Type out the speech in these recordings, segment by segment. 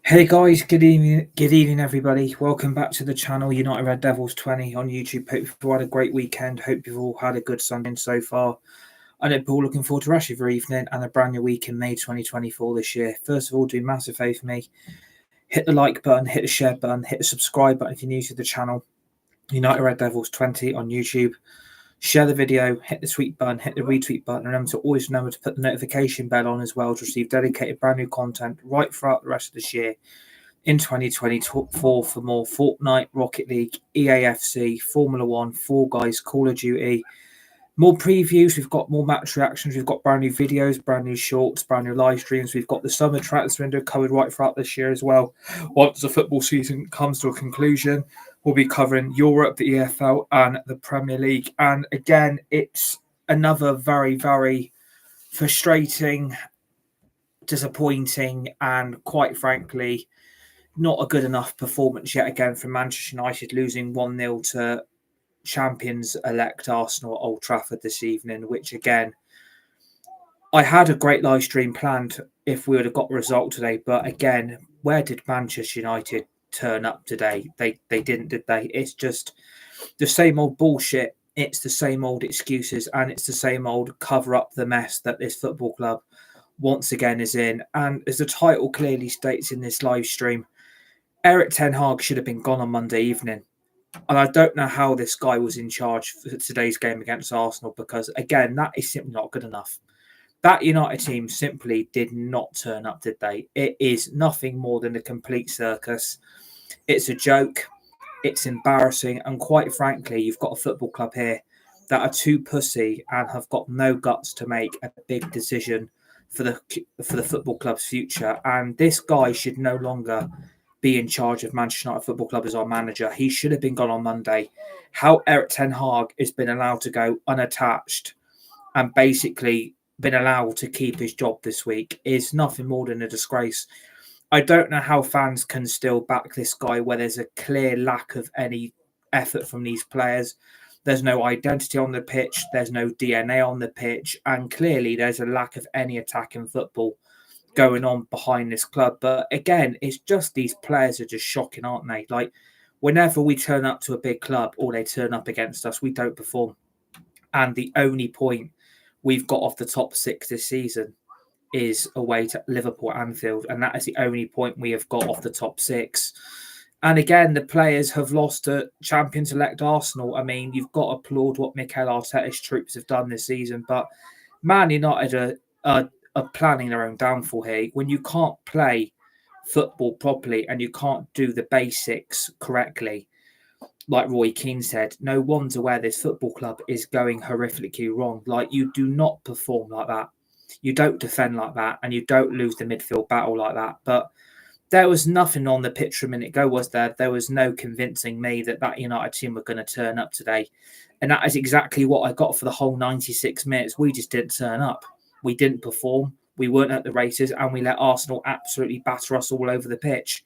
Hey guys, good evening everybody. Welcome back to the channel United Red Devils 20 on YouTube. Hope you've all had a great weekend. Hope you've all had a good Sunday so far. I know we're all looking forward to rest of your evening and a brand new week in May 2024 this year. First of all, do a massive favour for me. Hit the like button, hit the share button, hit the subscribe button if you're new to the channel. United Red Devils 20 on YouTube. Share the video, hit the tweet button, hit the retweet button. Remember to put the notification bell on as well to receive dedicated brand new content right throughout the rest of this year in 2024 for more Fortnite, Rocket League, EAFC, Formula One, Fall Guys, Call of Duty, more previews. We've got more match reactions. We've got brand new videos, brand new shorts, brand new live streams. We've got the summer transfer window covered right throughout this year as well. Once the football season comes to a conclusion, we'll be covering Europe, the EFL, and the Premier League. And again, it's another very, very frustrating, disappointing, and quite frankly, not a good enough performance yet again from Manchester United, losing 1-0 to champions-elect Arsenal at Old Trafford this evening, which again, I had a great live stream planned if we would have got a result today, but again, where did Manchester United turn up today? They didn't, did they? It's just the same old bullshit. It's the same old excuses, and it's the same old cover up the mess that this football club once again is in. And as the title clearly states in this live stream, Erik Ten Hag should have been gone on Monday evening. And I don't know how this guy was in charge for today's game against Arsenal because, again, that is simply not good enough. That United team simply did not turn up, did they? It is nothing more than a complete circus. It's a joke. It's embarrassing. And quite frankly, you've got a football club here that are too pussy and have got no guts to make a big decision for the football club's future. And this guy should no longer be in charge of Manchester United Football Club as our manager. He should have been gone on Monday. How Erik Ten Hag has been allowed to go unattached and basically been allowed to keep his job this week is nothing more than a disgrace. I don't know how fans can still back this guy where there's a clear lack of any effort from these players. There's no identity on the pitch. There's no DNA on the pitch. And clearly there's a lack of any attack in football going on behind this club. But again, it's just these players are just shocking, aren't they? Like, whenever we turn up to a big club or they turn up against us, we don't perform. And the only point we've got off the top six this season is away to Liverpool, Anfield. And that is the only point we have got off the top six. And again, the players have lost to champions-elect Arsenal. I mean, you've got to applaud what Mikel Arteta's troops have done this season. But Man United are planning their own downfall here. When you can't play football properly and you can't do the basics correctly, like Roy Keane said, no wonder where this football club is going horrifically wrong. Like, you do not perform like that. You don't defend like that, and you don't lose the midfield battle like that. But there was nothing on the pitch a minute ago, was there? There was no convincing me that United team were going to turn up today. And that is exactly what I got for the whole 96 minutes. We just didn't turn up. We didn't perform. We weren't at the races, and we let Arsenal absolutely batter us all over the pitch.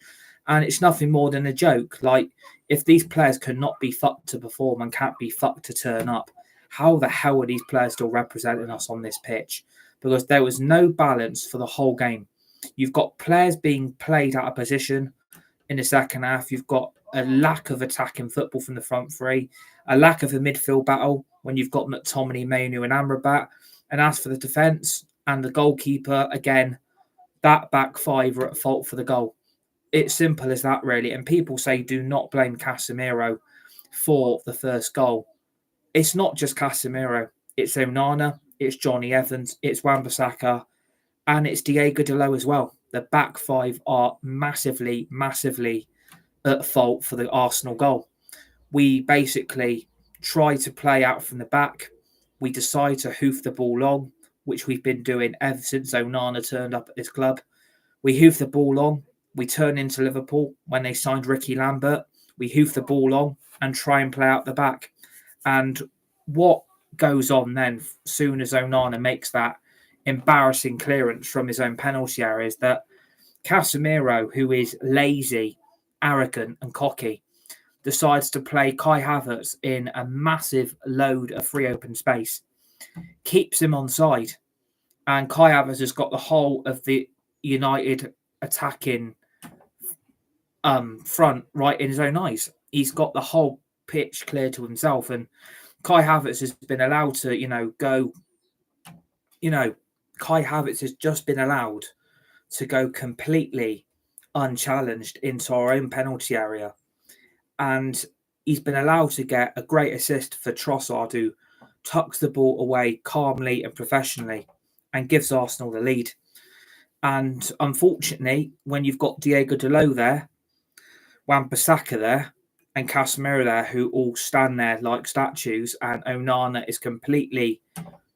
And it's nothing more than a joke. Like, if these players cannot be fucked to perform and can't be fucked to turn up, how the hell are these players still representing us on this pitch? Because there was no balance for the whole game. You've got players being played out of position in the second half. You've got a lack of attacking football from the front three, a lack of a midfield battle when you've got Mctominay, Manu and Amrabat. And as for the defence and the goalkeeper, again, that back five are at fault for the goal. It's simple as that, really. And people say do not blame Casemiro for the first goal. It's not just Casemiro. It's Onana, it's Johnny Evans, it's Wan-Bissaka, and it's Diego Dalot as well. The back five are massively, massively at fault for the Arsenal goal. We basically try to play out from the back. We decide to hoof the ball long, which we've been doing ever since Onana turned up at this club. We hoof the ball long. We turn into Liverpool when they signed Ricky Lambert. We hoof the ball long and try and play out the back. And what goes on then, soon as Onana makes that embarrassing clearance from his own penalty area, is that Casemiro, who is lazy, arrogant and cocky, decides to play Kai Havertz in a massive load of free open space, keeps him onside, and Kai Havertz has got the whole of the United attacking front right in his own eyes. He's got the whole pitch clear to himself, and Kai Havertz has been allowed to, go. Kai Havertz has just been allowed to go completely unchallenged into our own penalty area, and he's been allowed to get a great assist for Trossard, who tucks the ball away calmly and professionally and gives Arsenal the lead. And unfortunately, when you've got Diego Dalot there, Wan-Bissaka there, and Casemiro there, who all stand there like statues, and Onana is completely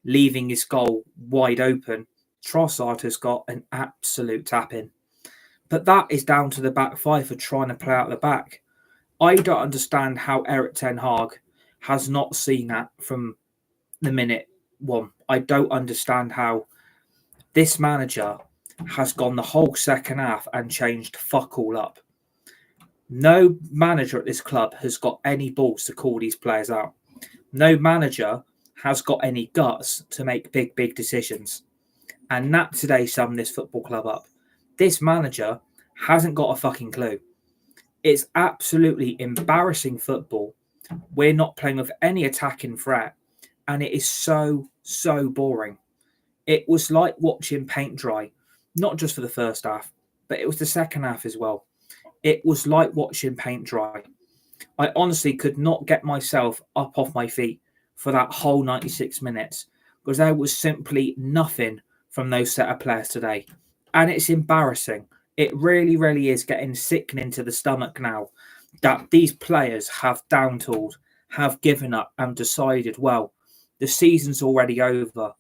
leaving his goal wide open, Trossard has got an absolute tap-in. But that is down to the back five for trying to play out the back. I don't understand how Erik ten Hag has not seen that from the minute one. I don't understand how this manager has gone the whole second half and changed fuck all up. No manager at this club has got any balls to call these players out. No manager has got any guts to make big decisions. And that today summed this football club up. This manager hasn't got a fucking clue. It's absolutely embarrassing football. We're not playing with any attacking threat. And it is so boring. It was like watching paint dry. Not just for the first half, but it was the second half as well. It was like watching paint dry. I honestly could not get myself up off my feet for that whole 96 minutes because there was simply nothing from those set of players today. And it's embarrassing. It really is getting sickening to the stomach now that these players have down-tooled, have given up and decided, well, the season's already over.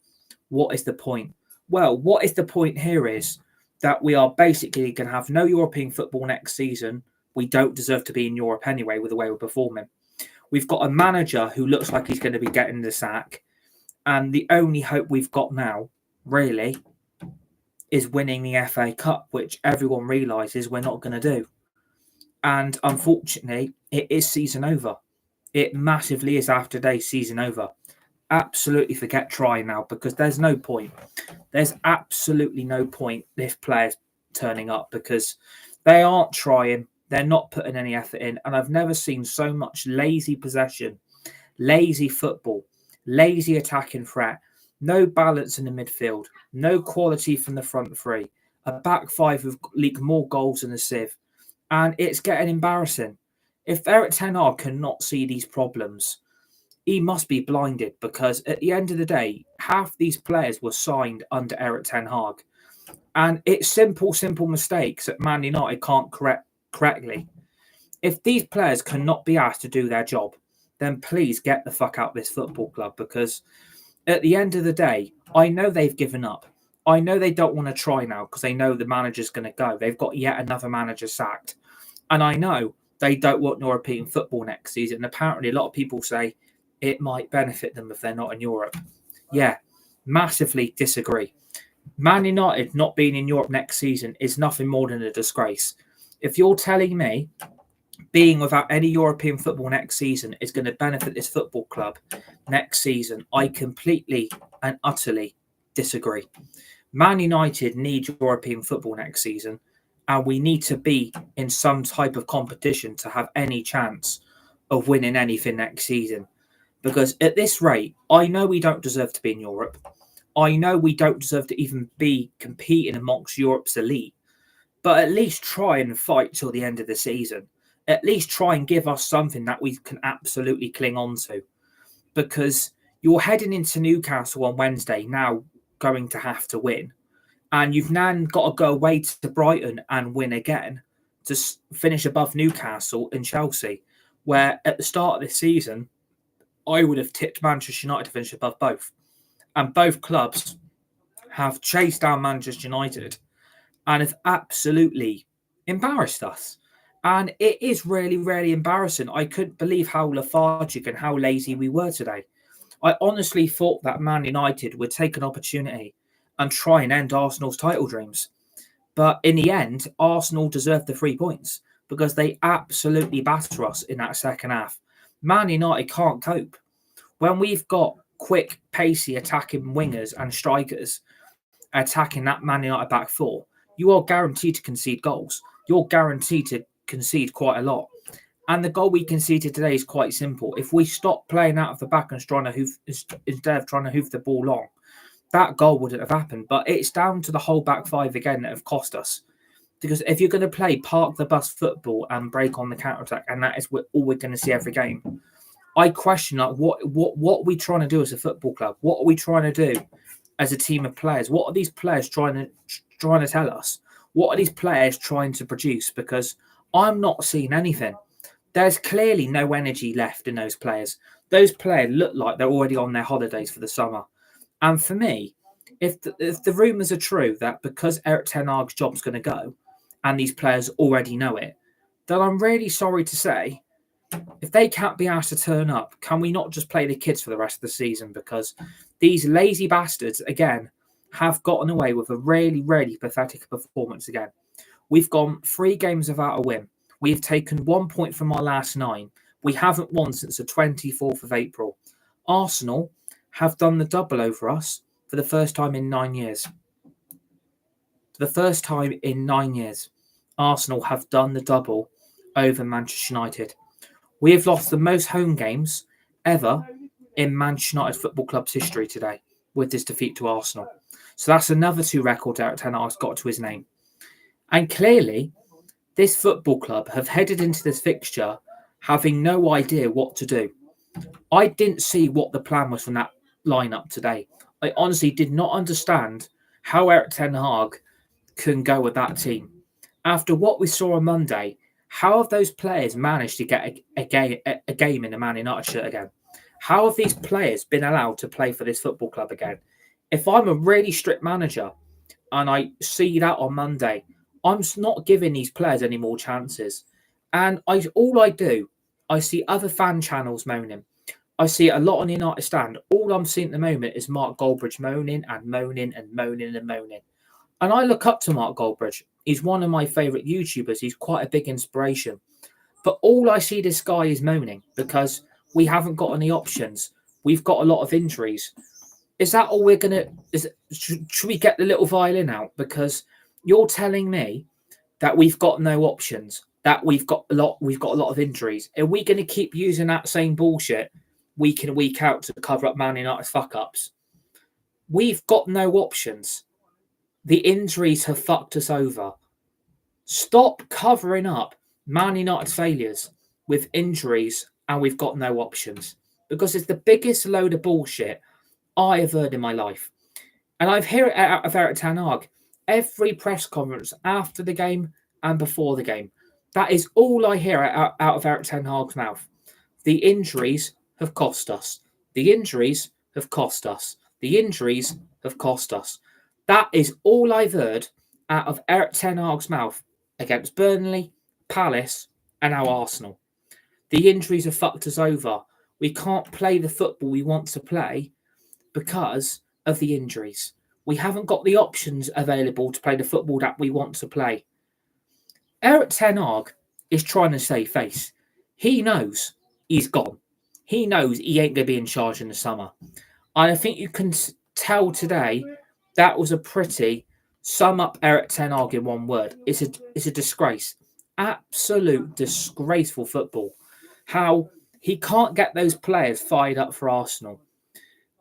What is the point? Well, what is the point here is that we are basically going to have no European football next season. We don't deserve to be in Europe anyway with the way we're performing. We've got a manager who looks like he's going to be getting the sack. And the only hope we've got now, really, is winning the FA Cup, which everyone realises we're not going to do. And unfortunately, it is season over. It massively is after today season over. Absolutely forget trying now because there's no point. There's absolutely no point if players turning up because they aren't trying. They're not putting any effort in. And I've never seen so much lazy possession, lazy football, lazy attacking threat, no balance in the midfield, no quality from the front three, a back five who've leaked more goals than a sieve. And it's getting embarrassing. If Erik ten Hag cannot see these problems, he must be blinded because at the end of the day, half these players were signed under Erik ten Hag. And it's simple mistakes that Man United can't correct correctly. If these players cannot be asked to do their job, then please get the fuck out of this football club because at the end of the day, I know they've given up. I know they don't want to try now because they know the manager's going to go. They've got yet another manager sacked. And I know they don't want European football next season. And apparently a lot of people say it might benefit them if they're not in Europe. Yeah, massively disagree. Man United not being in Europe next season is nothing more than a disgrace. If you're telling me being without any European football next season is going to benefit this football club next season, I completely and utterly disagree. Man United need European football next season, and we need to be in some type of competition to have any chance of winning anything next season. Because at this rate, I know we don't deserve to be in Europe. I know we don't deserve to even be competing amongst Europe's elite. But at least try and fight till the end of the season. At least try and give us something that we can absolutely cling on to. Because you're heading into Newcastle on Wednesday, now going to have to win. And you've now got to go away to Brighton and win again to finish above Newcastle and Chelsea, where at the start of this season, I would have tipped Manchester United to finish above both. And both clubs have chased down Manchester United and have absolutely embarrassed us. And it is really embarrassing. I couldn't believe how lethargic and how lazy we were today. I honestly thought that Man United would take an opportunity and try and end Arsenal's title dreams. But in the end, Arsenal deserved the 3 points because they absolutely batter us in that second half. Man United can't cope. When we've got quick, pacey attacking wingers and strikers attacking that Man United back four, you are guaranteed to concede goals. You're guaranteed to concede quite a lot. And the goal we conceded today is quite simple. If we stop playing out of the back and trying to instead of trying to hoof the ball long, that goal wouldn't have happened. But it's down to the whole back five again that have cost us. Because if you're going to play park the bus football and break on the counter attack, and that is all we're going to see every game, I question like what are we trying to do as a football club? What are we trying to do as a team of players? What are these players trying to tell us? What are these players trying to produce? Because I'm not seeing anything. There's clearly no energy left in those players. Those players look like they're already on their holidays for the summer. And for me, if the rumours are true that because Erik ten Hag's job's going to go, and these players already know it, then I'm really sorry to say, if they can't be asked to turn up, can we not just play the kids for the rest of the season? Because these lazy bastards, again, have gotten away with a really, really pathetic performance again. We've gone 3 games without a win. We've taken 1 point from our last 9. We haven't won since the 24th of April. Arsenal have done the double over us for the first time in 9 years. For the first time in 9 years, Arsenal have done the double over Manchester United. We have lost the most home games ever in Manchester United Football Club's history today with this defeat to Arsenal. So that's another 2 records Erik ten Hag's got to his name. And clearly, this football club have headed into this fixture having no idea what to do. I didn't see what the plan was from that lineup today. I honestly did not understand how Erik ten Hag can go with that team. After what we saw on Monday, how have those players managed to get a game in a Man United shirt again? How have these players been allowed to play for this football club again? If I'm a really strict manager and I see that on Monday, I'm not giving these players any more chances. And I see other fan channels moaning. I see a lot on the United stand. All I'm seeing at the moment is Mark Goldbridge moaning and moaning and moaning and moaning. And I look up to Mark Goldbridge. He's one of my favourite YouTubers. He's quite a big inspiration. But all I see this guy is moaning because we haven't got any options. We've got a lot of injuries. Is that all we're going to... Should we get the little violin out? Because you're telling me that we've got no options, that we've got a lot of injuries. Are we going to keep using that same bullshit week in and week out to cover up Man United's fuck-ups? We've got no options. The injuries have fucked us over. Stop covering up Man United's failures with injuries and we've got no options. Because it's the biggest load of bullshit I have heard in my life. And I've heard it out of Erik ten Hag every press conference after the game and before the game. That is all I hear out of Erik ten Hag's mouth. The injuries have cost us. The injuries have cost us. The injuries have cost us. That is all I've heard out of Erik ten Hag's mouth against Burnley, Palace, and now Arsenal. The injuries have fucked us over. We can't play the football we want to play because of the injuries. We haven't got the options available to play the football that we want to play. Erik ten Hag is trying to save face. He knows he's gone. He knows he ain't going to be in charge in the summer. And I think you can tell today that was a pretty sum up Erik ten Hag in one word. It's a disgrace. Absolute disgraceful football. How he can't get those players fired up for Arsenal.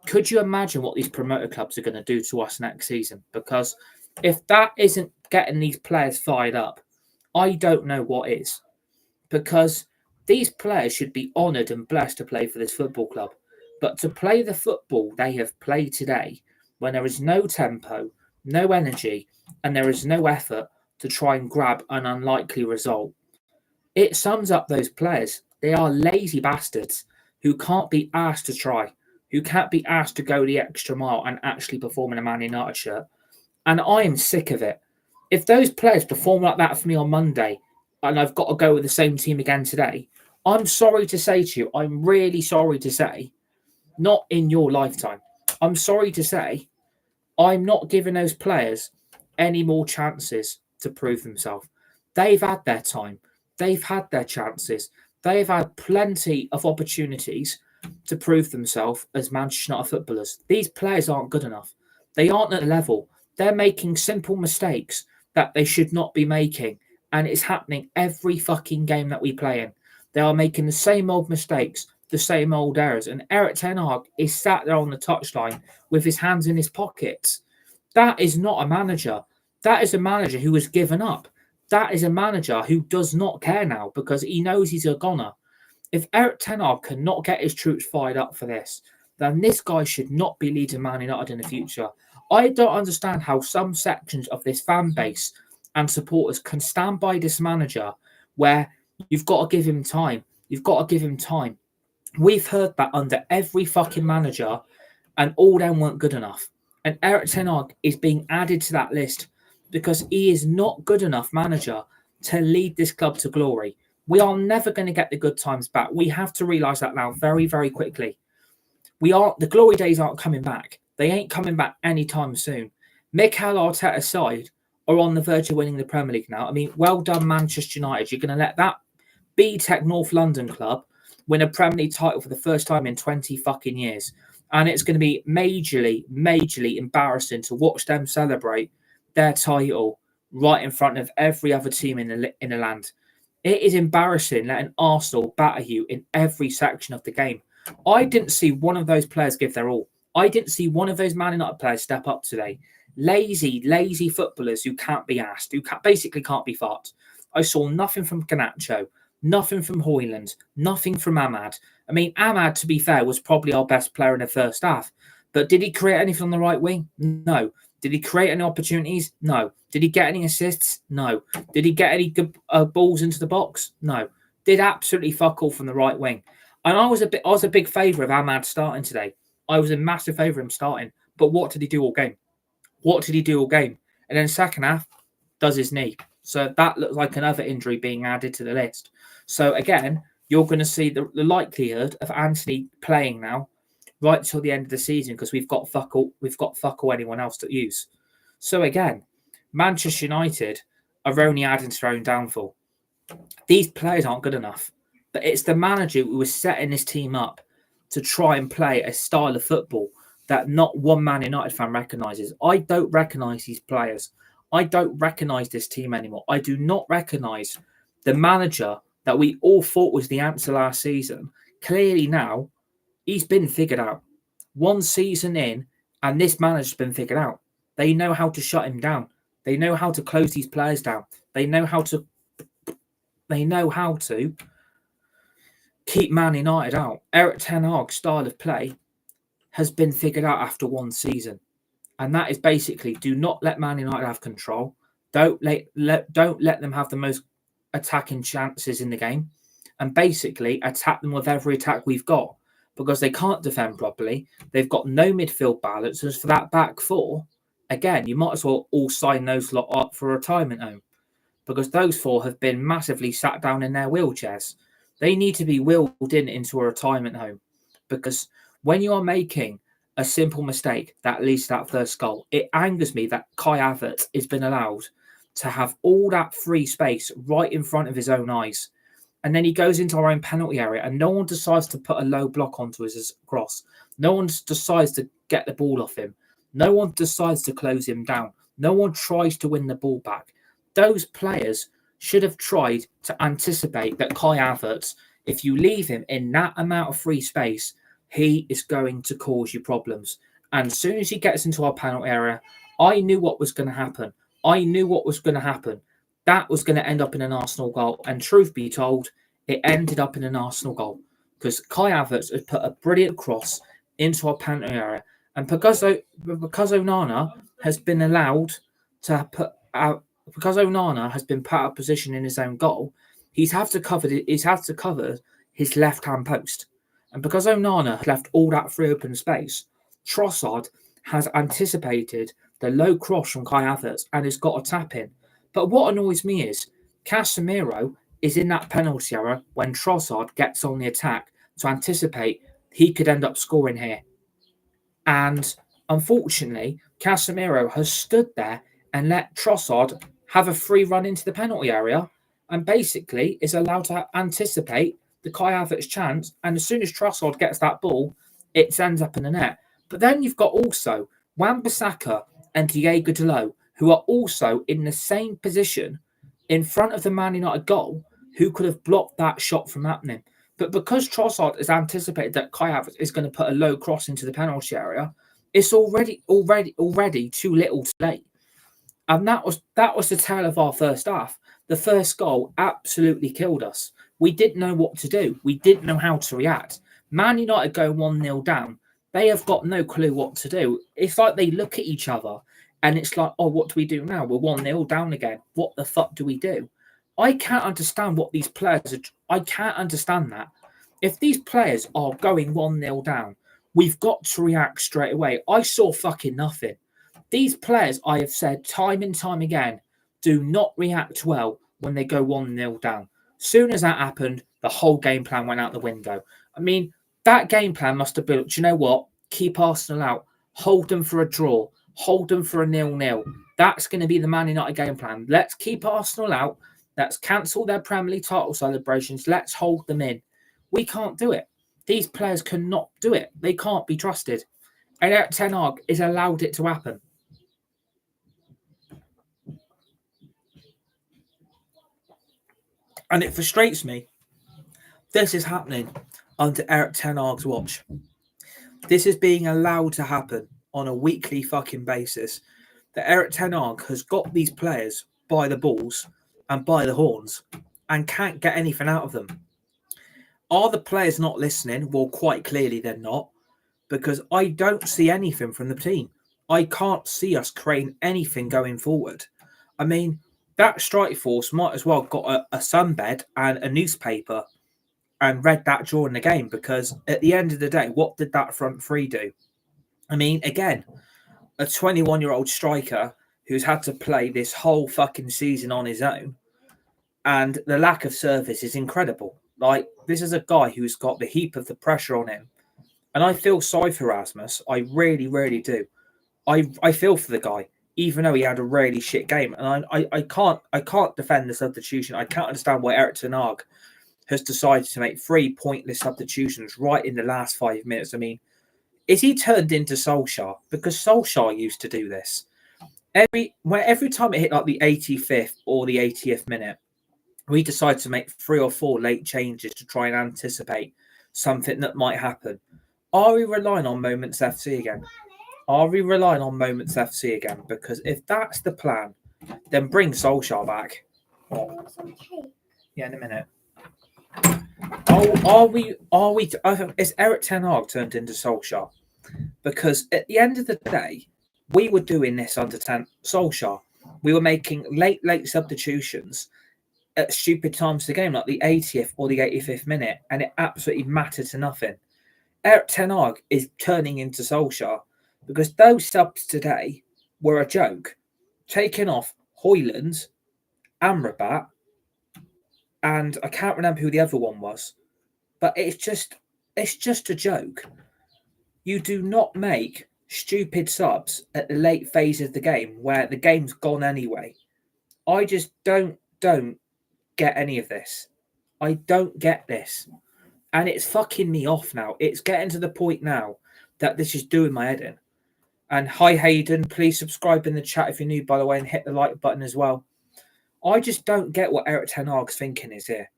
Could you imagine what these promoter clubs are going to do to us next season? Because if that isn't getting these players fired up, I don't know what is. Because these players should be honoured and blessed to play for this football club. But to play the football they have played today, when there is no tempo, no energy, and there is no effort to try and grab an unlikely result, it sums up those players. They are lazy bastards who can't be asked to try, who can't be asked to go the extra mile and actually perform in a Man United shirt. And I am sick of it. If those players perform like that for me on Monday, and I've got to go with the same team again today, I'm sorry to say to you, I'm really sorry to say, not in your lifetime, I'm sorry to say, I'm not giving those players any more chances to prove themselves. They've had their time. They've had their chances. They've had plenty of opportunities to prove themselves as Manchester United footballers. These players aren't good enough. They aren't at the level. They're making simple mistakes that they should not be making. And it's happening every fucking game that we play in. They are making the same old mistakes, the same old errors. And Erik ten Hag is sat there on the touchline with his hands in his pockets. That is not a manager. That is a manager who has given up. That is a manager who does not care now because he knows he's a goner. If Erik ten Hag cannot get his troops fired up for this, then this guy should not be leading Man United in the future. I don't understand how some sections of this fan base and supporters can stand by this manager where you've got to give him time. You've got to give him time. We've heard that under every fucking manager and all them weren't good enough. And Erik ten Hag is being added to that list because he is not good enough manager to lead this club to glory. We are never going to get the good times back. We have to realise that now very, very quickly. The glory days aren't coming back. They ain't coming back anytime soon. Mikel Arteta's side are on the verge of winning the Premier League now. I mean, well done, Manchester United. You're going to let that B-Tech North London club win a Premier League title for the first time in 20 fucking years. And it's going to be majorly embarrassing to watch them celebrate their title right in front of every other team in the land. It is embarrassing letting Arsenal batter you in every section of the game. I didn't see one of those players give their all. I didn't see one of those Man United players step up today. Lazy footballers who can't be asked, who basically can't be fucked. I saw nothing from Garnacho, nothing from Højlund, nothing from Ahmad. I mean, Ahmad, to be fair, was probably our best player in the first half. But did he create anything on the right wing? No. Did he create any opportunities? No. Did he get any assists? No. Did he get any good balls into the box? No. Did absolutely fuck all from the right wing. And I was a big favour of Ahmad starting today. I was a massive favour of him starting. But what did he do all game? And then second half, does his knee. So that looks like another injury being added to the list. So again, you're going to see the likelihood of Anthony playing now right till the end of the season because we've got fuck all anyone else to use. So again, Manchester United are only adding to their own downfall. These players aren't good enough, but it's the manager who was setting this team up to try and play a style of football that not one Man United fan recognises. I don't recognise these players. I don't recognise this team anymore. I do not recognise the manager that we all thought was the answer last season. Clearly now, he's been figured out. One season in, and this manager's been figured out. They know how to shut him down. They know how to close these players down. They know how to keep Man United out. Erik ten Hag's style of play has been figured out after one season. And that is basically, do not let Man United have control. Don't let them have the most attacking chances in the game. And basically attack them with every attack we've got. Because they can't defend properly. They've got no midfield balance. As for that back four, again, you might as well all sign those lot up for a retirement home. Because those four have been massively sat down in their wheelchairs. They need to be wheeled into a retirement home. Because when you are making a simple mistake that leads to that first goal, it angers me that Kai Havertz has been allowed to have all that free space right in front of his own eyes. And then he goes into our own penalty area and no one decides to put a low block onto his cross. No one decides to get the ball off him. No one decides to close him down. No one tries to win the ball back. Those players should have tried to anticipate that Kai Havertz, if you leave him in that amount of free space, he is going to cause you problems. And as soon as he gets into our penalty area, I knew what was going to happen. That was going to end up in an Arsenal goal. And truth be told, it ended up in an Arsenal goal. Because Kai Havertz has put a brilliant cross into our penalty area. And because Onana has been allowed to put out, because Onana has been put out of position in his own goal, he's had to cover his left-hand post. And because Onana has left all that free open space, Trossard has anticipated the low cross from Kai Havertz and has got a tap in. But what annoys me is Casemiro is in that penalty area when Trossard gets on the attack to anticipate he could end up scoring here. And unfortunately, Casemiro has stood there and let Trossard have a free run into the penalty area and basically is allowed to anticipate the Kai Havertz chance. And as soon as Trossard gets that ball, it ends up in the net. But then you've got also Wan-Bissaka and Diego Dalot, who are also in the same position in front of the Man United goal who could have blocked that shot from happening. But because Trossard has anticipated that Kai Havertz is going to put a low cross into the penalty area, it's already too little too late. And that was the tale of our first half. The first goal absolutely killed us. We didn't know what to do. We didn't know how to react. Man United go 1-0 down. They have got no clue what to do. It's like they look at each other and it's like, oh, what do we do now? We're 1-0 down again. What the fuck do we do? I can't understand what these players are. I can't understand that. If these players are going 1-0 down, we've got to react straight away. I saw fucking nothing. These players, I have said time and time again, do not react well when they go 1-0 down. Soon as that happened, the whole game plan went out the window. I mean, that game plan must have been, do you know what? Keep Arsenal out. Hold them for a draw. Hold them for a 0-0. That's going to be the Man United game plan. Let's keep Arsenal out. Let's cancel their Premier League title celebrations. Let's hold them in. We can't do it. These players cannot do it. They can't be trusted. And Erik ten Hag has allowed it to happen. And it frustrates me. This is happening under Erik ten Hag's watch. This is being allowed to happen on a weekly fucking basis. That Erik ten Hag has got these players by the balls and by the horns and can't get anything out of them. Are the players not listening? Well, quite clearly they're not, because I don't see anything from the team. I can't see us creating anything going forward. I mean, that strike force might as well got a sunbed and a newspaper and read that during the game, because at the end of the day, what did that front three do? I mean, again, a 21-year-old striker who's had to play this whole fucking season on his own, and the lack of service is incredible. Like, this is a guy who's got the heap of the pressure on him, and I feel sorry for Rasmus. I really, really do. I feel for the guy, even though he had a really shit game, and I can't defend the substitution. I can't understand why Erik ten Hag has decided to make 3 pointless substitutions right in the last 5 minutes. I mean, is he turned into Solskjaer? Because Solskjaer used to do this. Every time it hit like the 85th or the 80th minute, we decided to make 3 or 4 late changes to try and anticipate something that might happen. Are we relying on Moments FC again? Are we relying on Moments FC again? Because if that's the plan, then bring Solskjaer back. Yeah, in a minute. Is Erik ten Hag turned into Solskjaer? Because at the end of the day, we were doing this under Solskjaer. We were making late substitutions at stupid times of the game, like the 80th or the 85th minute, and it absolutely mattered to nothing. Erik ten Hag is turning into Solskjaer because those subs today were a joke. Taking off Højlund, Amrabat, and I can't remember who the other one was, but it's just a joke. You do not make stupid subs at the late phase of the game where the game's gone anyway. I just don't get any of this. I don't get this. And it's fucking me off now. It's getting to the point now that this is doing my head in. And hi Hayden, please subscribe in the chat if you're new, by the way, and hit the like button as well. I just don't get what Erik ten Hag's thinking is here.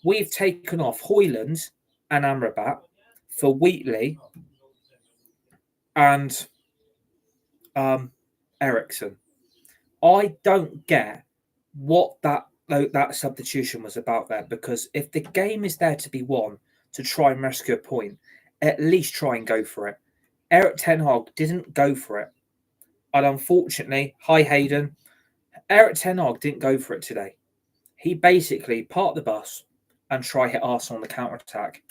We've taken off Højlund and Amrabat for Wheatley and Eriksen. I don't get what that substitution was about there, because if the game is there to be won, to try and rescue a point, at least try and go for it. Erik ten Hag didn't go for it. And unfortunately, hi Hayden, Erik ten Hag didn't go for it today. He basically parked the bus and tried to hit Arsenal on the counter-attack.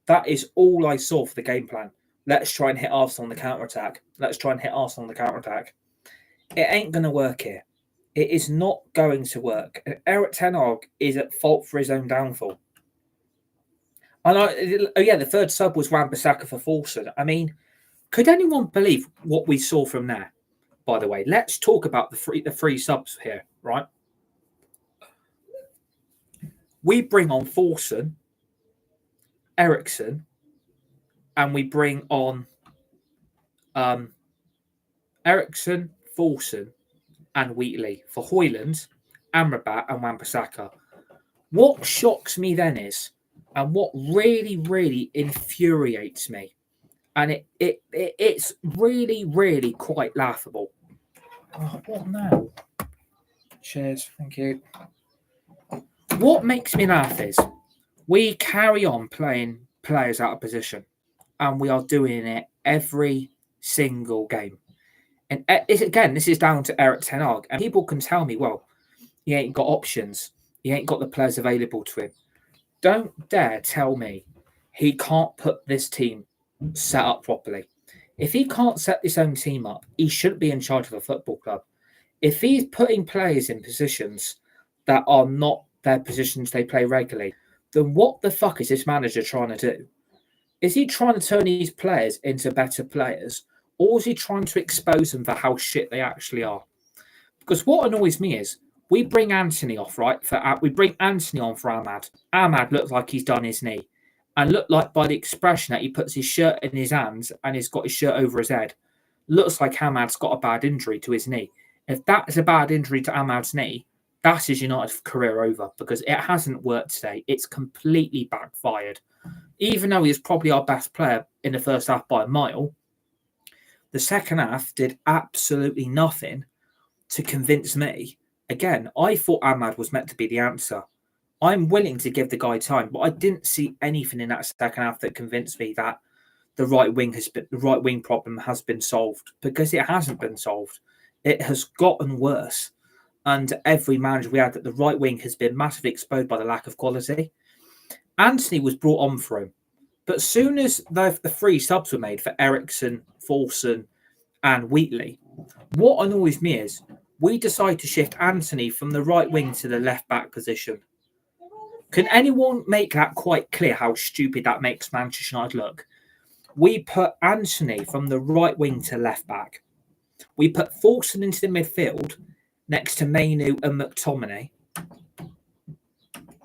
That is all I saw for the game plan. Let's try and hit Arsenal on the counter-attack. Let's try and hit Arsenal on the counter-attack. It ain't going to work here. It is not going to work. And Erik ten Hag is at fault for his own downfall. And the third sub was Wan-Bissaka for Forson. I mean, could anyone believe what we saw from there? By the way, let's talk about the three subs here, right? We bring on Forson, Eriksen, and we bring on Eriksen, Forson, and Wheatley for Højlund, Amrabat and Wan-Bissaka. What shocks me then is, and what really, really infuriates me, and it's really, really quite laughable. Oh, what now? Cheers, thank you. What makes me laugh is we carry on playing players out of position, and we are doing it every single game. And again, this is down to Erik ten Hag. And people can tell me, well, he ain't got options. He ain't got the players available to him. Don't dare tell me he can't put this team set up properly. If he can't set this own team up, he shouldn't be in charge of a football club. If he's putting players in positions that are not their positions they play regularly, then what the fuck is this manager trying to do? Is he trying to turn these players into better players, or is he trying to expose them for how shit they actually are? Because what annoys me is we bring Anthony off, right? We bring Anthony on for Ahmad. Ahmad looks like he's done his knee, and look like by the expression that he puts his shirt in his hands and he's got his shirt over his head, looks like Ahmad's got a bad injury to his knee. If that is a bad injury to Ahmad's knee, that's his United career over, because it hasn't worked today. It's completely backfired. Even though he was probably our best player in the first half by a mile, the second half did absolutely nothing to convince me. Again, I thought Ahmad was meant to be the answer. I'm willing to give the guy time, but I didn't see anything in that second half that convinced me that the right wing problem has been solved, because it hasn't been solved. It has gotten worse. And every manager we had, that the right wing has been massively exposed by the lack of quality. Anthony was brought on for him, but as soon as the three subs were made for Eriksen, Fulson, and Wheatley, what annoys me is we decide to shift Anthony from the right wing to the left back position. Can anyone make that quite clear how stupid that makes Manchester United look? We put Anthony from the right wing to left back. We put Fulson into the midfield next to Mainu and Mctominay.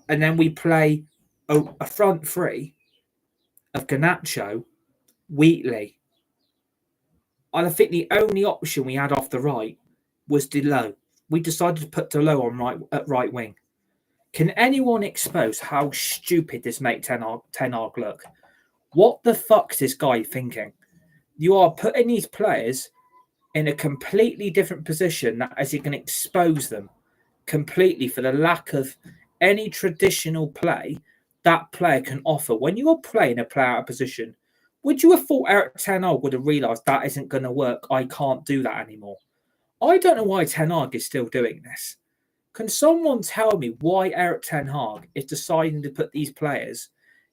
And then we play a front three of Garnacho, Wheatley. And I think the only option we had off the right was Delo. We decided to put Delo on right wing. Can anyone expose how stupid this makes Ten Hag look? What the fuck's this guy thinking? You are putting these players in a completely different position that as you can expose them completely for the lack of any traditional play that player can offer. When you are playing a player out of position, would you have thought Erik ten Hag would have realised that isn't going to work? I can't do that anymore. I don't know why Ten Hag is still doing this. Can someone tell me why Erik ten Hag is deciding to put these players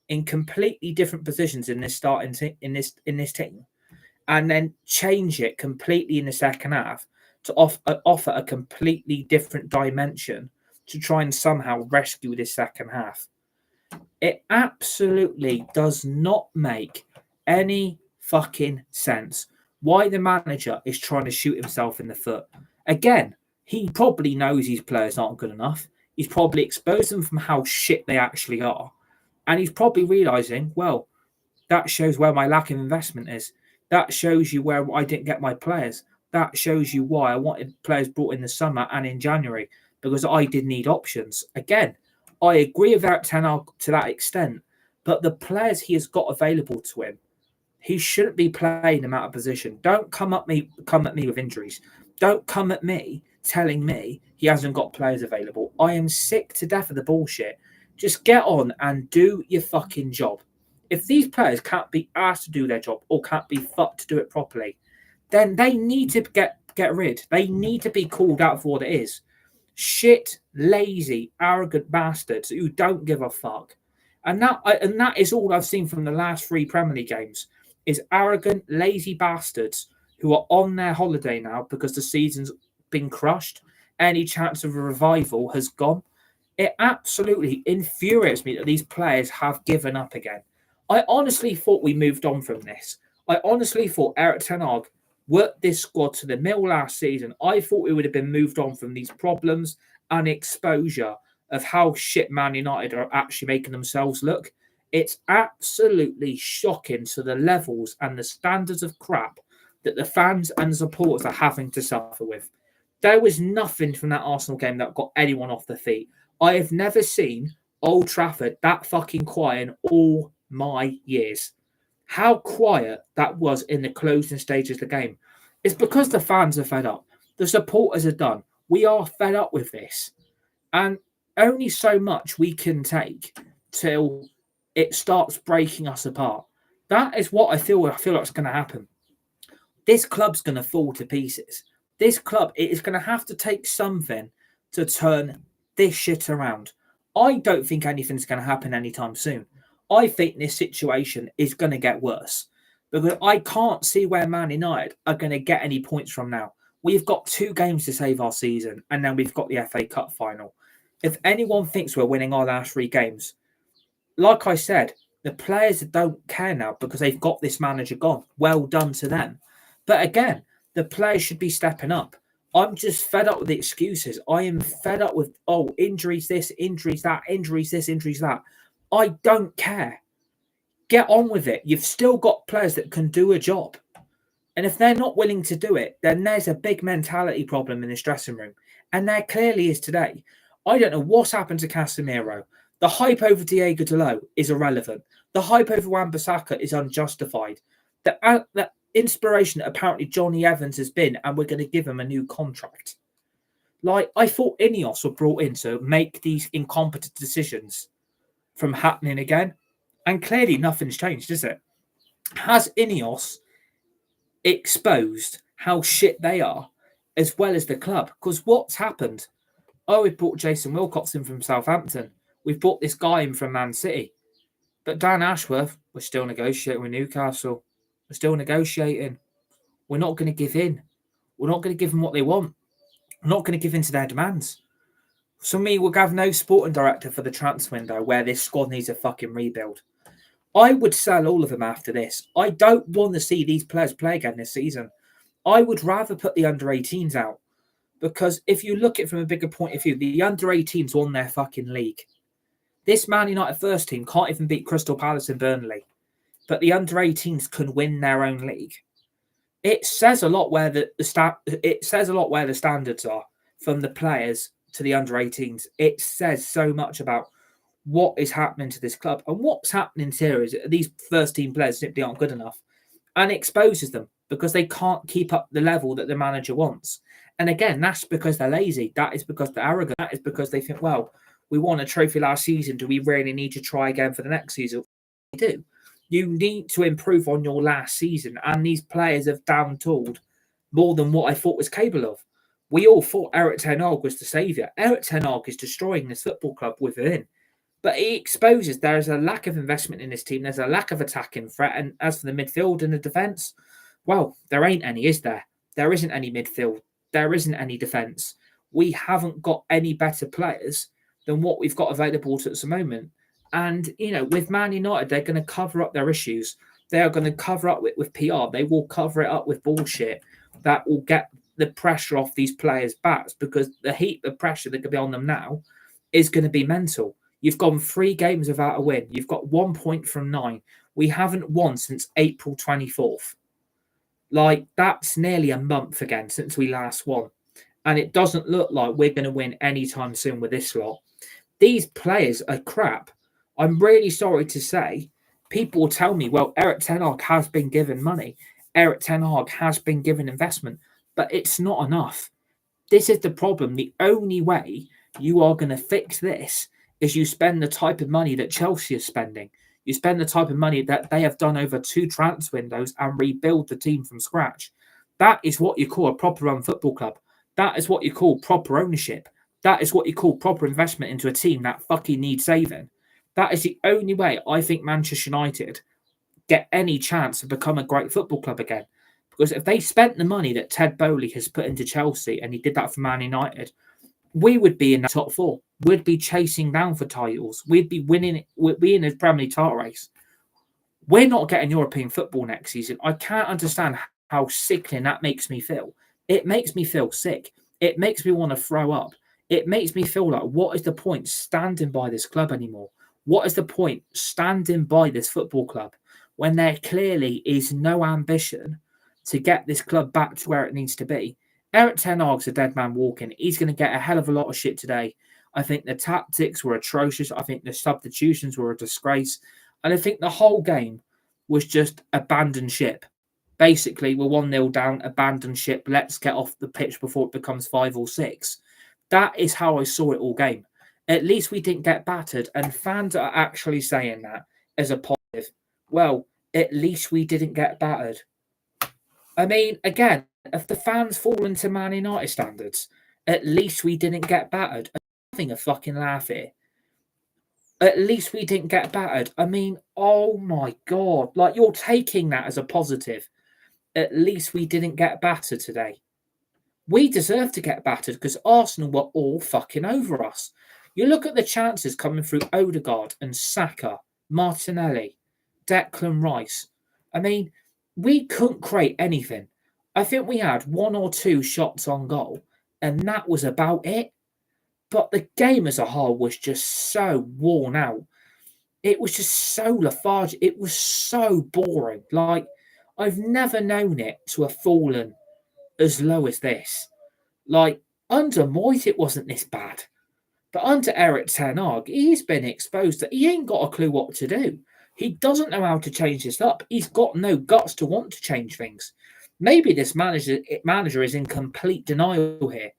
in completely different positions in this in this team, and then change it completely in the second half to offer a completely different dimension to try and somehow rescue this second half? It absolutely does not make any fucking sense why the manager is trying to shoot himself in the foot. Again, he probably knows his players aren't good enough. He's probably exposed them from how shit they actually are. And he's probably realising, well, that shows where my lack of investment is. That shows you where I didn't get my players. That shows you why I wanted players brought in the summer and in January, because I did need options. Again, I agree with Erik ten Hag to that extent, but the players he has got available to him, he shouldn't be playing them out of position. Don't come at me with injuries. Don't come at me telling me he hasn't got players available. I am sick to death of the bullshit. Just get on and do your fucking job. If these players can't be asked to do their job or can't be fucked to do it properly, then they need to get rid. They need to be called out for what it is. Shit, lazy, arrogant bastards who don't give a fuck. And that is all I've seen from the last 3 Premier League games, is arrogant, lazy bastards who are on their holiday now because the season's been crushed. Any chance of a revival has gone. It absolutely infuriates me that these players have given up again. I honestly thought we moved on from this. I honestly thought Erik ten Hag worked this squad to the mill last season. I thought we would have been moved on from these problems and exposure of how shit Man United are actually making themselves look. It's absolutely shocking to the levels and the standards of crap that the fans and supporters are having to suffer with. There was nothing from that Arsenal game that got anyone off their feet. I have never seen Old Trafford that fucking quiet in all my years. How quiet that was in the closing stages of the game. It's because the fans are fed up. The supporters are done. We are fed up with this. And only so much we can take till it starts breaking us apart. That is what I feel like is going to happen. This club's going to fall to pieces. This club, it is going to have to take something to turn this shit around. I don't think anything's going to happen anytime soon. I think this situation is going to get worse because I can't see where Man United are going to get any points from now. We've got 2 games to save our season, and then we've got the FA Cup final. If anyone thinks we're winning our last 3 games, like I said, the players don't care now because they've got this manager gone. Well done to them. But again, the players should be stepping up. I'm just fed up with the excuses. I am fed up with, injuries this, injuries that, injuries this, injuries that. I don't care. Get on with it. You've still got players that can do a job. And if they're not willing to do it, then there's a big mentality problem in this dressing room. And there clearly is today. I don't know what's happened to Casemiro. The hype over Diego Dalot is irrelevant. The hype over Wan-Bissaka is unjustified. The inspiration that apparently Johnny Evans has been, and we're going to give him a new contract. Like, I thought Ineos were brought in to make these incompetent decisions from happening again. And clearly nothing's changed, is it? Has Ineos exposed how shit they are as well as the club? Because what's happened? We brought Jason Wilcox in from Southampton. We've brought this guy in from Man City. But Dan Ashworth, we're still negotiating with Newcastle. We're still negotiating. We're not going to give in. We're not going to give them what they want. We're not going to give in to their demands. So me, we'll have no sporting director for the transfer window where this squad needs a fucking rebuild. I would sell all of them after this. I don't want to see these players play again this season. I would rather put the under-18s out. Because if you look at it from a bigger point of view, the under-18s won their fucking league. This Man United first team can't even beat Crystal Palace and Burnley. But the under-18s can win their own league. It says a lot where the standards are from the players to the under-18s. It says so much about what is happening to this club. And what's happening here is these first-team players simply aren't good enough. And it exposes them because they can't keep up the level that the manager wants. And again, that's because they're lazy. That is because they're arrogant. That is because they think, well, we won a trophy last season. Do we really need to try again for the next season? We do. You need to improve on your last season. And these players have down-tooled more than what I thought was capable of. We all thought Erik ten Hag was the saviour. Erik ten Hag is destroying this football club within. But he exposes there is a lack of investment in this team. There's a lack of attacking threat. And as for the midfield and the defence, well, there ain't any, is there? There isn't any midfield. There isn't any defence. We haven't got any better players than what we've got available to us at the moment. And, with Man United, they're going to cover up their issues. They are going to cover up with PR. They will cover it up with bullshit that will get the pressure off these players' backs because the heat of pressure that could be on them now is going to be mental. You've gone 3 games without a win. You've got 1 point from 9. We haven't won since April 24th. That's nearly a month again since we last won. And it doesn't look like we're going to win anytime soon with this lot. These players are crap. I'm really sorry to say. People will tell me, well, Erik ten Hag has been given money. Erik ten Hag has been given investment. But it's not enough. This is the problem. The only way you are going to fix this is you spend the type of money that Chelsea is spending. You spend the type of money that they have done over 2 transfer windows and rebuild the team from scratch. That is what you call a proper run football club. That is what you call proper ownership. That is what you call proper investment into a team that fucking needs saving. That is the only way I think Manchester United get any chance to become a great football club again. Because if they spent the money that Ted Bowley has put into Chelsea, and he did that for Man United, we would be in the top 4. We'd be chasing down for titles. We'd be winning. We'd be in a Premier League title race. We're not getting European football next season. I can't understand how sickening that makes me feel. It makes me feel sick. It makes me want to throw up. It makes me feel like, what is the point standing by this club anymore? What is the point standing by this football club when there clearly is no ambition to get this club back to where it needs to be? Erik Ten Hag's a dead man walking. He's going to get a hell of a lot of shit today. I think the tactics were atrocious. I think the substitutions were a disgrace. And I think the whole game was just abandoned ship. Basically, we're 1-0 down, abandoned ship. Let's get off the pitch before it becomes 5 or 6. That is how I saw it all game. At least we didn't get battered. And fans are actually saying that as a positive. Well, at least we didn't get battered. I mean, again, if the fans fall into Man United standards, at least we didn't get battered. I'm having a fucking laugh here. At least we didn't get battered. I mean, oh my God. Like, you're taking that as a positive. At least we didn't get battered today. We deserve to get battered because Arsenal were all fucking over us. You look at the chances coming through Odegaard and Saka, Martinelli, Declan Rice. I mean, we couldn't create anything. I think we had 1 or 2 shots on goal, and that was about it. But the game as a whole was just so worn out. It was just so lethargic. It was so boring. Like, I've never known it to have fallen as low as this. Like, under Moyes, it wasn't this bad. But under Erik Ten Hag, he's been exposed that he ain't got a clue what to do. He doesn't know how to change this up. He's got no guts to want to change things. Maybe this manager is in complete denial here.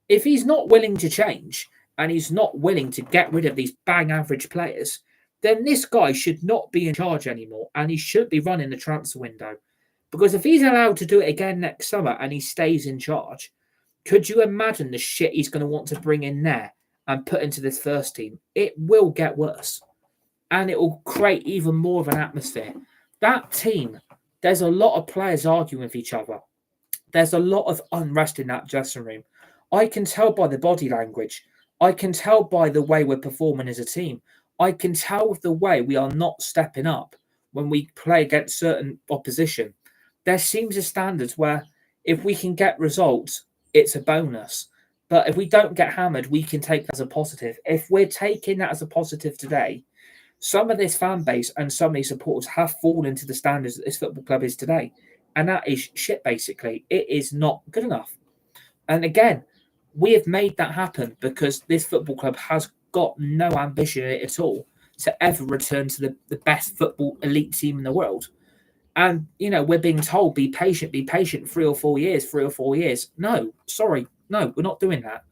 If he's not willing to change and he's not willing to get rid of these bang average players, then this guy should not be in charge anymore and he should be running the transfer window. Because if he's allowed to do it again next summer and he stays in charge, could you imagine the shit he's going to want to bring in there and put into this first team? It will get worse. And it will create even more of an atmosphere. That team, there's a lot of players arguing with each other. There's a lot of unrest in that dressing room. I can tell by the body language. I can tell by the way we're performing as a team. I can tell with the way we are not stepping up when we play against certain opposition. There seems a standard where if we can get results, it's a bonus. But if we don't get hammered, we can take that as a positive. If we're taking that as a positive today, some of this fan base and some of these supporters have fallen to the standards that this football club is today. And that is shit, basically. It is not good enough. And again, we have made that happen because this football club has got no ambition in it at all to ever return to the best football elite team in the world. And, you know, we're being told, be patient, 3 or 4 years. No, sorry. No, we're not doing that.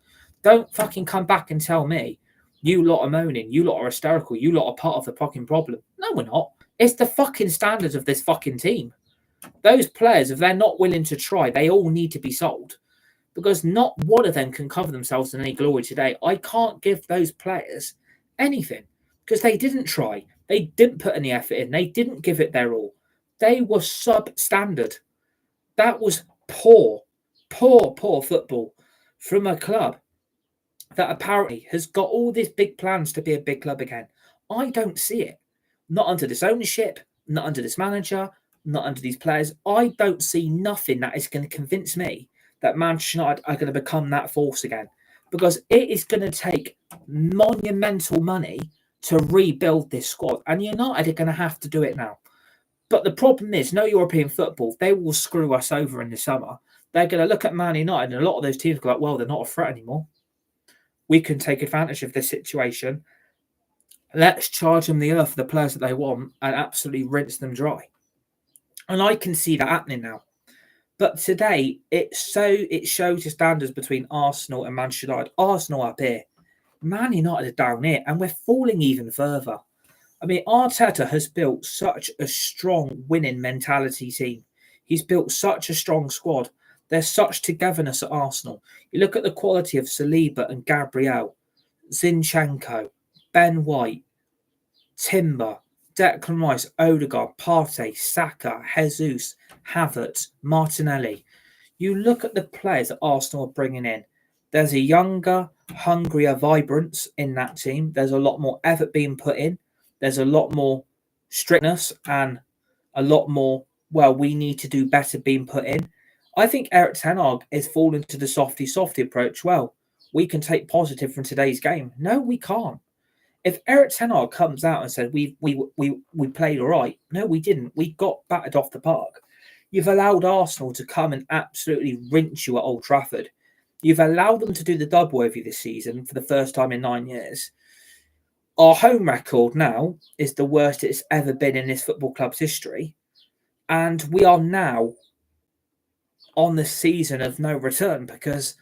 Don't fucking come back and tell me you lot are moaning, you lot are hysterical, you lot are part of the fucking problem. No, we're not. It's the fucking standards of this fucking team. Those players, if they're not willing to try, they all need to be sold. Because not one of them can cover themselves in any glory today. I can't give those players anything because they didn't try. They didn't put any effort in. They didn't give it their all. They were substandard. That was poor football from a club that apparently has got all these big plans to be a big club again. I don't see it. Not under this ownership, not under this manager, not under these players. I don't see nothing that is going to convince me that Manchester United are going to become that force again. Because it is going to take monumental money to rebuild this squad. And United are going to have to do it now. But the problem is, no European football, they will screw us over in the summer. They're going to look at Man United and a lot of those teams go like, well, they're not a threat anymore. We can take advantage of this situation. Let's charge them the earth for the players that they want and absolutely rinse them dry. And I can see that happening now. But today, it shows the standards between Arsenal and Manchester United. Arsenal up here, Man United are down here, and we're falling even further. I mean, Arteta has built such a strong winning mentality team. He's built such a strong squad. There's such togetherness at Arsenal. You look at the quality of Saliba and Gabriel, Zinchenko, Ben White, Timber, Declan Rice, Odegaard, Partey, Saka, Jesus, Havertz, Martinelli. You look at the players that Arsenal are bringing in. There's a younger, hungrier vibrance in that team. There's a lot more effort being put in. There's a lot more strictness and a lot more, well, we need to do better being put in. I think Erik Ten Hag is falling to the softy approach. Well, we can take positive from today's game. No, we can't. If Erik Ten Hag comes out and said we played all right, no, we didn't. We got battered off the park. You've allowed Arsenal to come and absolutely rinse you at Old Trafford. You've allowed them to do the double over you this season for the first time in 9 years. Our home record now is the worst it's ever been in this football club's history. And we are now on the season of no return, because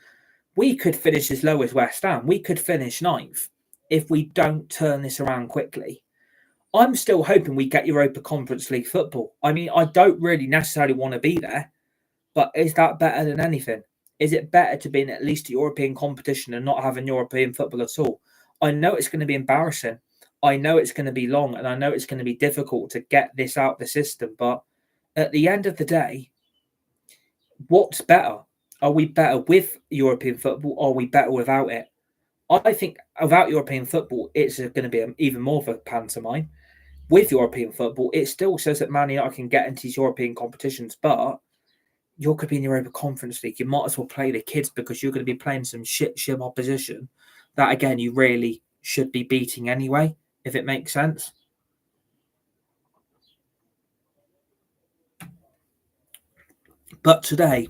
we could finish as low as West Ham. We could finish 9th if we don't turn this around quickly. I'm still hoping we get Europa Conference League football. I mean, I don't really necessarily want to be there, but is that better than anything? Is it better to be in at least a European competition and not having European football at all? I know it's going to be embarrassing. I know it's going to be long, and I know it's going to be difficult to get this out the system. But at the end of the day, what's better? Are we better with European football, or are we better without it? I think without European football, it's going to be even more of a pantomime. With European football, it still says that Man United can get into these European competitions, but you could be in the Europa Conference League. You might as well play the kids, because you're going to be playing some shim opposition that, again, you really should be beating anyway, if it makes sense. But today,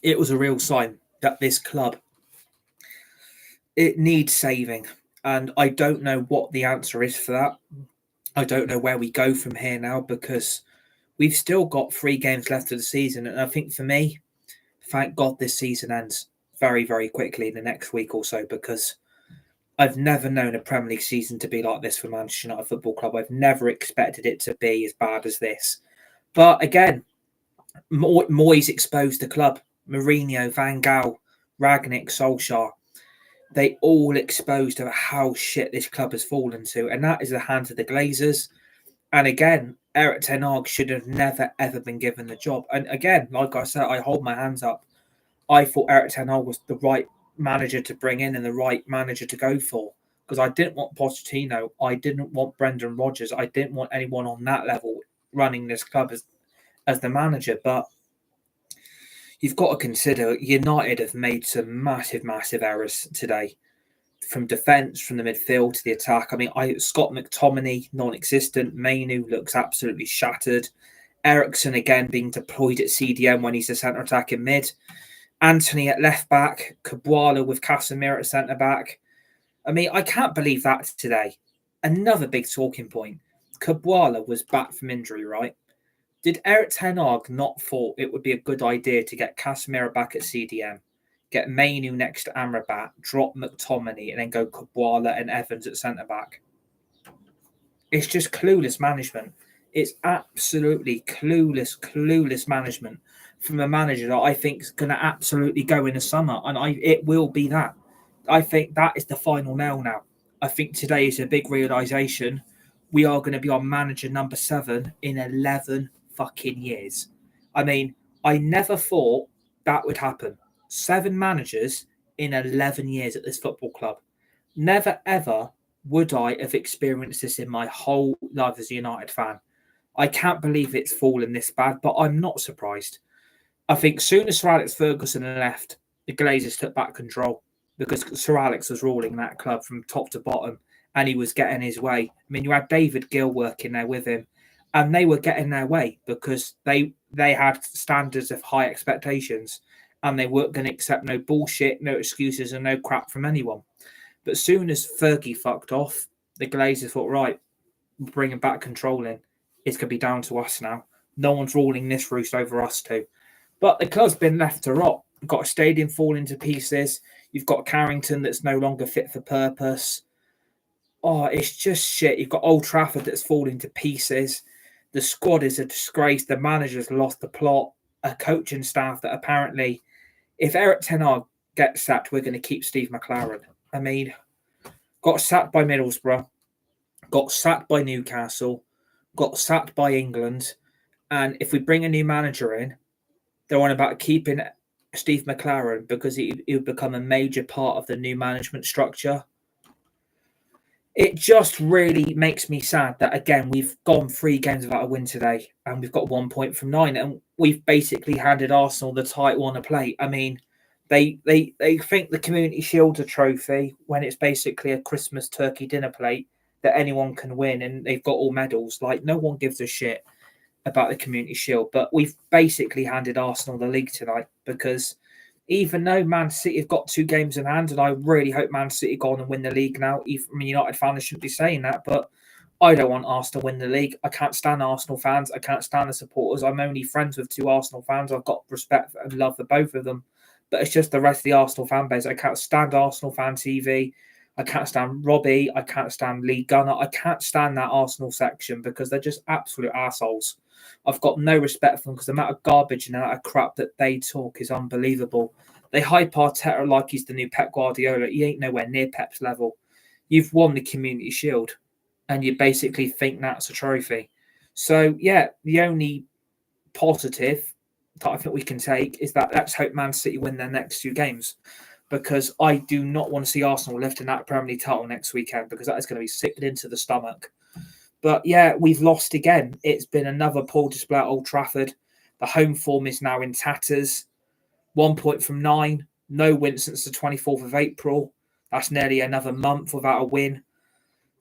it was a real sign that this club, it needs saving. And I don't know what the answer is for that. I don't know where we go from here now, because we've still got 3 games left of the season. And I think for me, thank God this season ends very, very quickly in the next week or so, because I've never known a Premier League season to be like this for Manchester United Football Club. I've never expected it to be as bad as this. But again, Moyes exposed the club. Mourinho, Van Gaal, Rangnick, Solskjaer. They all exposed how shit this club has fallen to. And that is the hands of the Glazers. And again, Erik ten Hag should have never, ever been given the job. And again, like I said, I hold my hands up. I thought Erik ten Hag was the right manager to bring in and the right manager to go for. Because I didn't want Pochettino. I didn't want Brendan Rodgers. I didn't want anyone on that level running this club as the manager. But you've got to consider United have made some massive, massive errors today. From defence, from the midfield to the attack. I mean, Scott McTominay, non-existent. Mainu looks absolutely shattered. Eriksen again being deployed at CDM when he's the centre attacking mid. Anthony at left back. Kambwala with Casemiro at centre back. I mean, I can't believe that today. Another big talking point. Kambwala was back from injury, right? Did Erik ten Hag not thought it would be a good idea to get Casemiro back at CDM, get Mainu next to Amrabat, drop McTominay, and then go Kambwala and Evans at centre-back? It's just clueless management. It's absolutely clueless management from a manager that I think is going to absolutely go in the summer. And it will be that. I think that is the final nail now. I think today is a big realisation. We are going to be on manager number 7 in 11 fucking years. I mean, I never thought that would happen. 7 managers in 11 years at this football club. Never ever would I have experienced this in my whole life as a United fan. I can't believe it's fallen this bad, but I'm not surprised. I think soon as Sir Alex Ferguson left, the Glazers took back control, because Sir Alex was ruling that club from top to bottom and he was getting his way. I mean, you had David Gill working there with him, and they were getting their way because they had standards of high expectations, and they weren't going to accept no bullshit, no excuses, and no crap from anyone. But as soon as Fergie fucked off, the Glazers thought, right, we're bringing back control in. It's going to be down to us now. No one's ruling this roost over us two. But the club's been left to rot. You've got a stadium falling to pieces. You've got Carrington that's no longer fit for purpose. Oh, it's just shit. You've got Old Trafford that's falling to pieces. The squad is a disgrace. The manager's lost the plot. A coaching staff that apparently, if Erik ten Hag gets sacked, we're going to keep Steve McLaren. I mean, got sacked by Middlesbrough, got sacked by Newcastle, got sacked by England, and if we bring a new manager in, they're on about keeping Steve McLaren because he would become a major part of the new management structure. It just really makes me sad that, again, we've gone 3 games without a win today, and we've got 1 point from 9, and we've basically handed Arsenal the title on a plate. I mean, they think the Community Shield's a trophy when it's basically a Christmas turkey dinner plate that anyone can win, and they've got all medals. Like, no one gives a shit. about the Community Shield, but we've basically handed Arsenal the league tonight because even though Man City have got 2 games in hand, and I really hope Man City go on and win the league now. Even United fans shouldn't be saying that, but I don't want Arsenal to win the league. I can't stand Arsenal fans. I can't stand the supporters. I'm only friends with 2 Arsenal fans. I've got respect and love for both of them. But it's just the rest of the Arsenal fan base. I can't stand Arsenal fan TV. I can't stand Robbie. I can't stand Lee Gunner. I can't stand that Arsenal section because they're just absolute assholes. I've got no respect for them because the amount of garbage and the amount of crap that they talk is unbelievable. They hype Arteta like he's the new Pep Guardiola. He ain't nowhere near Pep's level. You've won the Community Shield and you basically think that's a trophy. So, yeah, the only positive that I think we can take is that let's hope Man City win their next 2 games, because I do not want to see Arsenal lifting that Premier League title next weekend, because that is going to be sickening to the stomach. But yeah, we've lost again. It's been another poor display at Old Trafford. The home form is now in tatters. 1 point from 9. No win since the 24th of April. That's nearly another month without a win.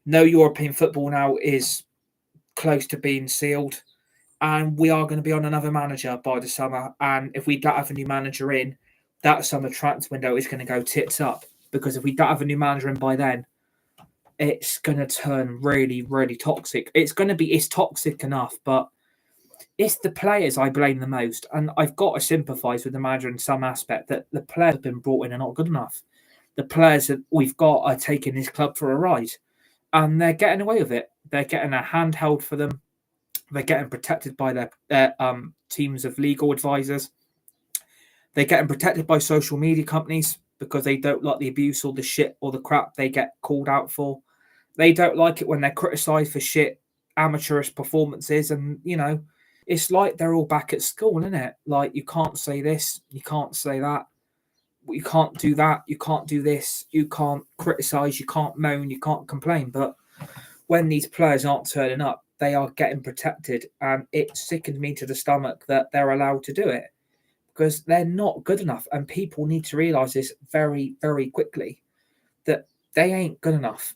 No European football now is close to being sealed. And we are going to be on another manager by the summer. And if we don't have a new manager in, that summer transfer window is going to go tits up. Because if we don't have a new manager in by then, it's going to turn really, really toxic. It's toxic enough, but it's the players I blame the most. And I've got to sympathise with the manager in some aspect that the players have been brought in are not good enough. The players that we've got are taking this club for a ride. And they're getting away with it. They're getting a hand held for them. They're getting protected by their teams of legal advisors. They're getting protected by social media companies because they don't like the abuse or the shit or the crap they get called out for. They don't like it when they're criticised for shit amateurish performances. And, it's like they're all back at school, isn't it? Like, you can't say this, you can't say that, you can't do that, you can't do this, you can't criticise, you can't moan, you can't complain. But when these players aren't turning up, they are getting protected. And it sickens me to the stomach that they're allowed to do it, because they're not good enough. And people need to realise this very, very quickly, that they ain't good enough.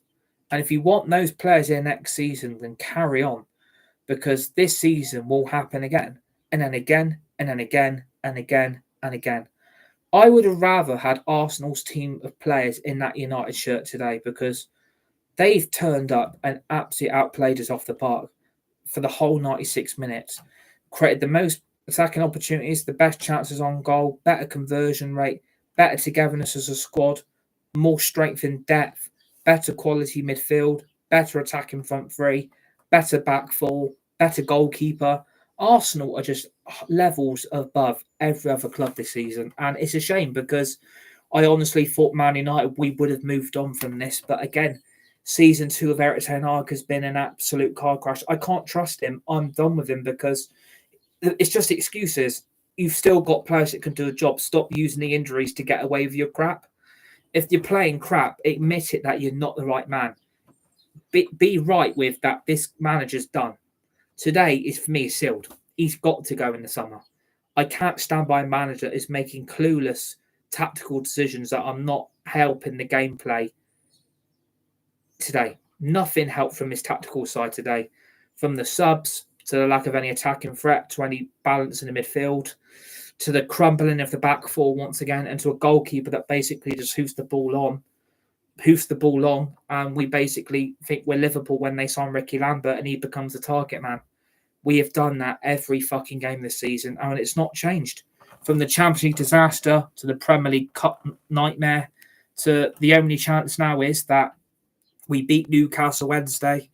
And if you want those players here next season, then carry on, because this season will happen again, and then again, and then again, and again, and again. I would have rather had Arsenal's team of players in that United shirt today, because they've turned up and absolutely outplayed us off the park for the whole 96 minutes, created the most attacking opportunities, the best chances on goal, better conversion rate, better togetherness as a squad, more strength in depth, better quality midfield, better attacking front three, better back four, better goalkeeper. Arsenal are just levels above every other club this season. And it's a shame, because I honestly thought Man United, we would have moved on from this. But again, season 2 of Erik Ten Hag has been an absolute car crash. I can't trust him. I'm done with him, because it's just excuses. You've still got players that can do a job. Stop using the injuries to get away with your crap. If you're playing crap, admit it that you're not the right man. Be right with that. This manager's done. Today is, for me, sealed. He's got to go in the summer. I can't stand by a manager is making clueless tactical decisions that are not helping the gameplay today. Nothing helped from his tactical side today. From the subs, to the lack of any attacking threat, to any balance in the midfield, to the crumbling of the back four once again, and to a goalkeeper that basically just hoofs the ball on, and we basically think we're Liverpool when they sign Ricky Lambert and he becomes the target man. We have done that every fucking game this season, and it's not changed. From the Champions League disaster to the Premier League Cup nightmare, to the only chance now is that we beat Newcastle Wednesday,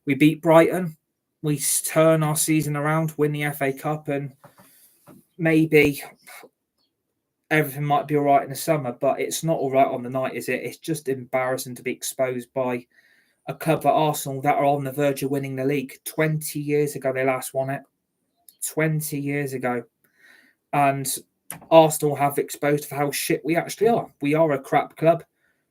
we beat Brighton, we turn our season around, win the FA Cup, and maybe everything might be all right in the summer, but it's not all right on the night, is it? It's just embarrassing to be exposed by a club like Arsenal that are on the verge of winning the league. 20 years ago, they last won it. 20 years ago. And Arsenal have exposed for how shit we actually are. We are a crap club.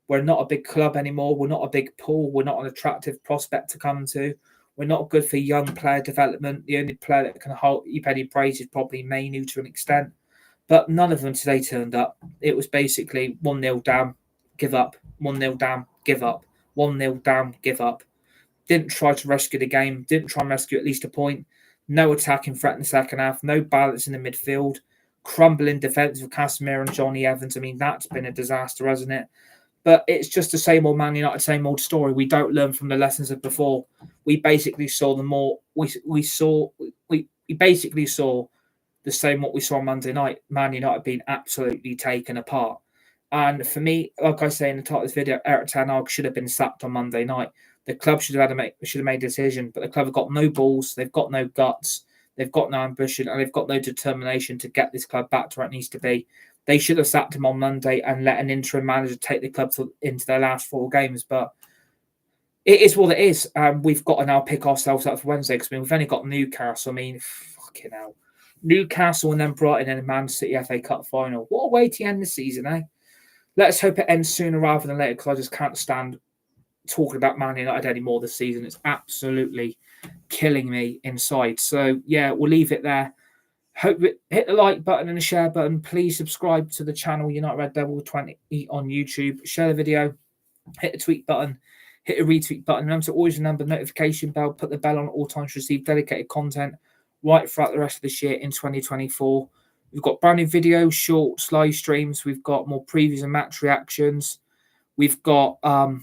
We're not a big club anymore. We're not a big pool. We're not an attractive prospect to come to. We're not good for young player development. The only player that can heap any praise is probably Mainu to an extent. But none of them today turned up. It was basically 1-0 down, give up. 1-0 down, give up. 1-0 down, give up. Didn't try to rescue the game. Didn't try and rescue at least a point. no attacking threat in the second half, no balance in the midfield, crumbling defence with Casemiro and Johnny Evans. I mean, that's been a disaster, hasn't it? But it's just the same old Man United, same old story. We don't learn from the lessons of before. We basically saw we basically saw the same what we saw on Monday night. Man United being absolutely taken apart. And for me, like I say in the title of this video, Erik ten Hag should have been sacked on Monday night. The club should have made a decision, but the club have got no balls, they've got no guts, they've got no ambition, and they've got no determination to get this club back to where it needs to be. They should have sacked him on Monday and let an interim manager take the club into their last 4 games. But it is what it is. We've got to now pick ourselves up for Wednesday because we've only got Newcastle. I mean, fucking hell. Newcastle and then Brighton and Man City FA Cup final. What a way to end the season, eh? Let's hope it ends sooner rather than later because I just can't stand talking about Man United anymore this season. It's absolutely killing me inside. So, yeah, we'll leave it there. Hope it hit the like button and the share button. Please subscribe to the channel United Red Devil 20 on YouTube. Share the video. Hit the tweet button. Hit the retweet button. Remember to always remember the notification bell. Put the bell on at all times to receive dedicated content right throughout the rest of this year in 2024. We've got brand new videos, shorts, live streams. We've got more previews and match reactions. We've got the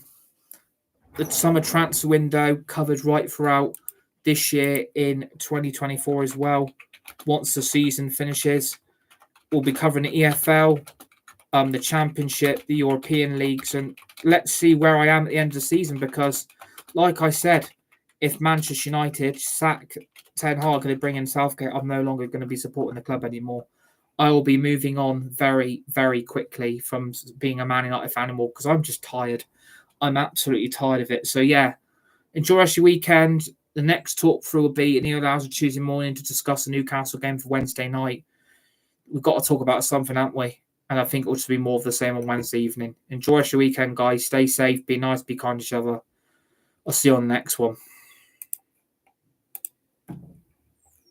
summer transfer window covered right throughout this year in 2024 as well. Once the season finishes, we'll be covering the EFL, the Championship, the European leagues, and let's see where I am at the end of the season because, like I said, if Manchester United sack Ten Hag and they bring in Southgate, I'm no longer going to be supporting the club anymore. I will be moving on very, very quickly from being a Man United fan anymore because I'm just tired. I'm absolutely tired of it. So, yeah, enjoy the rest of your weekend. The next talk through will be in the hours of Tuesday morning to discuss the Newcastle game for Wednesday night. We've got to talk about something, haven't we? And I think it will just be more of the same on Wednesday evening. Enjoy your weekend, guys. Stay safe. Be nice. Be kind to each other. I'll see you on the next one.